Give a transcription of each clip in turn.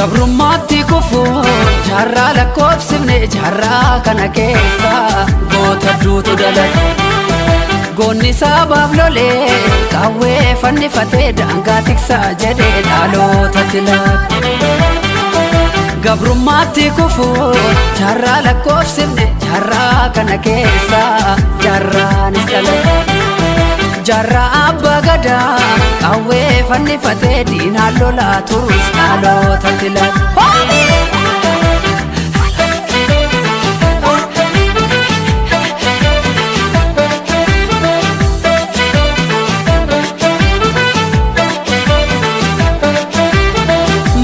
Gabrummaatti kufuu jaarraa lakkoofsifne jaarraa kana keessa goota duutu dalage. Goonni sabaaf lolee qawwee fannifatee daangaa tiksaa jedhee dhalootatti laate. Gabrummaatti kufuu jaarraa lakkoofsifne jaarraa kana keessa jaarraanis dalage. Jaarraa abbaa gadaa qawwee fannifatee diinaan lolaa turus dhalootatti laate.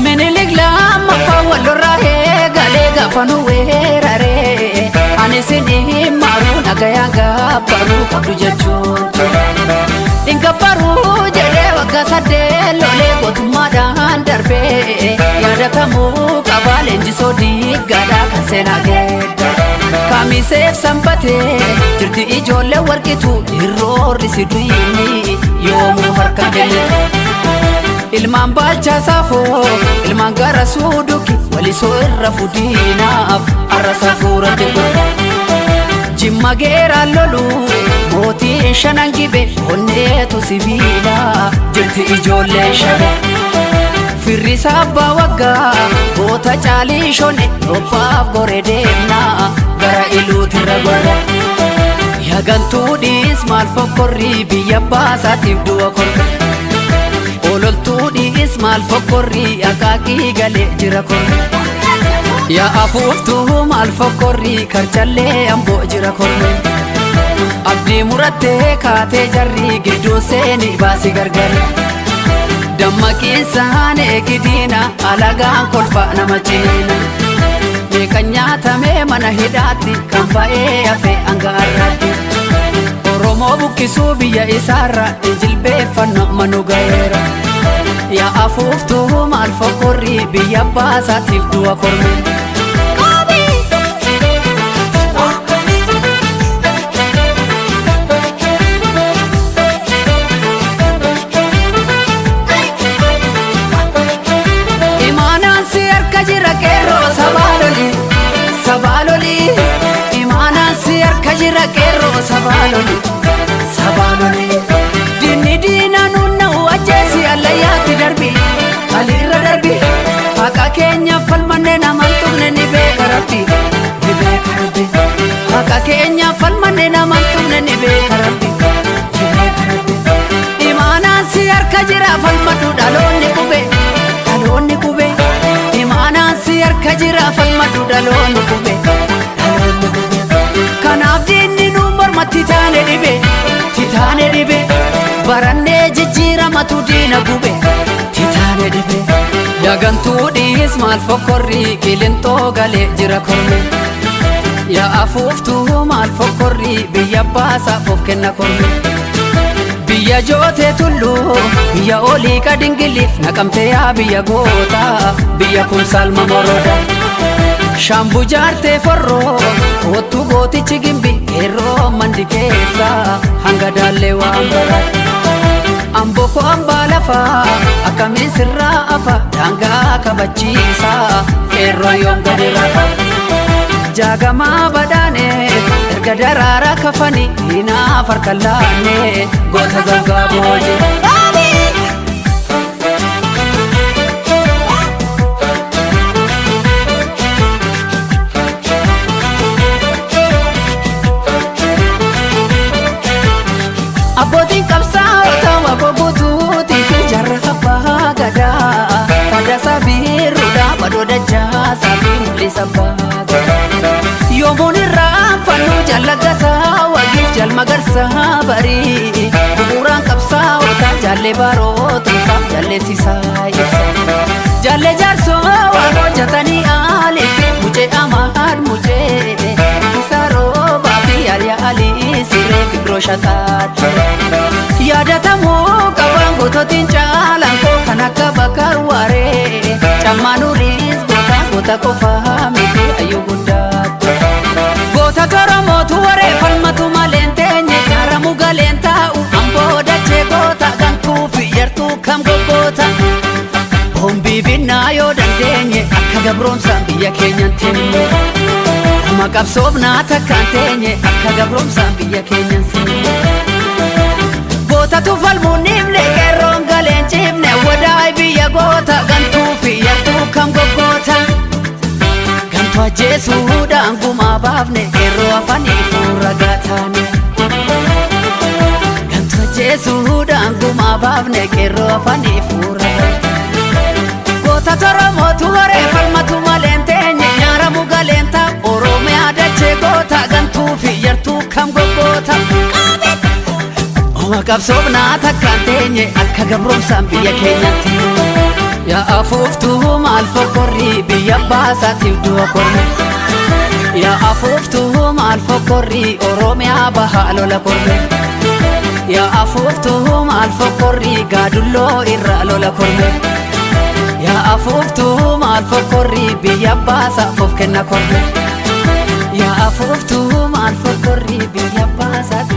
Minilik lammaffaa walirraa eegalee gaafa nu weeraree ani isinii maaruu nagayaan gaabbaruu qabdu jechuun ture. Ingabbaruu jedhee waggaa 8 lolee gootummaadhaan darbee yaadatamuu qabaa leenjisoo diiggaadhaa kan seenaa geedda. Kamiseef sanbatee jirti ijoollee warqitu irroorri si duyini yoomuu harka kenne. Ilmaan baalchaa saafoo ilmaan gara suuduki walisoo irra fudiinaaf arrasa fuuratti godha. Jimma geeraan lolu mootiin shanan gibe onneetu sibiila jirti ijoollee shabe. Firrisa abbaa waggaa goota caalii shone robbaaf gore deemnaa gara iluutirra godha. Yagantuudhiis maal fokkorrii biyya baasaatiif du'a korre. Ololtuudhiis maal fokkorrii akaakii galee jira korre. Yaa afuuftuu maal fokkorrii karchallee amboo jira korre. Abdii murattee kaatee jarrii gidduu seeni baasi gargare. Dammaqiinsaan eegidiina alagaan kolfa nama ciina. Meeqan nyaatamee mana hidhaatti kan ba'ee hafe angaarratti. Oromoo buqqisuu biyya isaarra jilbeeffannoo manu ga'eera. Yaa afuuftuu maal fokkorrii biyya baasaatiif du'a korme. Imaanaan si harka jira qeerroo sabaaloli sabaaloli. Imaanaan si harka jira qeerroo sabaaloli sabaaloli. Dinni diina nunna'u ajjeesi allayyaatti darbi alirra darbi. Haqa keenya falmanne naman tuqne ni beeka rabbi ni beeka rabbi. Haqa keenya falmanne naman tuqne ni beeka rabbi ni beeka rabbi. Imaanaan si harka jira falmadhu dhaloonni qube dhaloonni qube. Imaanaan si harka jira falmadhu dhaloonni qube dhaloonni qube. Kanaaf diinni nu mormatti taane dhibe titaane dhibe. Barannee jijjiiramatu diina gube titaane dhibe. Yagantuudhiis maal fokkorrii qilintoo galee jira korme. Yaa afuuftuu maal fokkorrii biyya baasaaf of kenna korme. Biyya jootee tulluu biyya olii kadingiliif naqamtee yaa biyya goota biyya kun salma moroda. Shaambuu jaartee forroo kootu gootichi gimbi qeerroo mandi keessa hanga daallee waan barate. Amboo koo ambaa lafaa akkamiin sirraa afa daangaa kabachiisa qeerroo yoom gadi rafa. Jaagamaa badaanee erga daraaraa kafanii diinaaf harka laannee goota zabgaa booje. Abbootiin qabsaa'ota waboo guutuutii fi jarra abbaa gadaa. Fadaasaa biiruudhaa badoo dachaasaa fi mul'isa baata. Yoomuun irraa fannoo jallagasaa wagiif jalmagarsaa barii. Bu'uuraan qabsaa'ota jaallee baarootuusaaf jalleessisaa ibsa. Jaallee jaarsoo waan hojjetanii aaliif mujee amaad mujee. Isaa roobaa fi yaaliyaa alii siree fi broshataatti. Yaadatamuu qabaan goototiin caalaan koo kan akka bakar waaree. Cammaanuriis goota qofaa miti ayyuu guddaatti. Goota Oromootu waree falmatu maleen teenye gaaramu galeen taa'u amboo dachee goota kan kuufi yartuu kam goggoota. Hombii binnaa yoo dandeenye gabroomsaan biyya keenyan teenye Amma qabsoofnaa takkaan teenye akka gabroomsaan biyya keenyan seenye Gootatu falmuun nimne qeerroon galeen cimne wadaay biyya goota gantuu fi yartuu kam goggoota Gantuu ajjeesuudhaan gumaa baafne qeerroo afanii fuura gaataane Gantuu ajjeesuudhaan gumaa baafne qeerroo afanii fuura Goota toromootu horee falmatu maleen teenye nyaaramu galeenta Oromiyaa dachee goota gantuu fi yartuu kam goggoota Oma qabsoofnaa takkaan teenye akka gabroomsaan biyya keenyatti Yaa afuuftuu maal fokkorrii biyya baasaatiif du'a korre Yaa afuuftuu maal fokkorrii Oromiyaa bahaa lola korre Yaa afuuftuu maal fokkorrii gaadulloo irraa lola korre Yaa afuuftuu maal fokkorrii biyya baasaaf of kenna korre Yaa afuuftuu maal fokkorrii biyya baasaatiif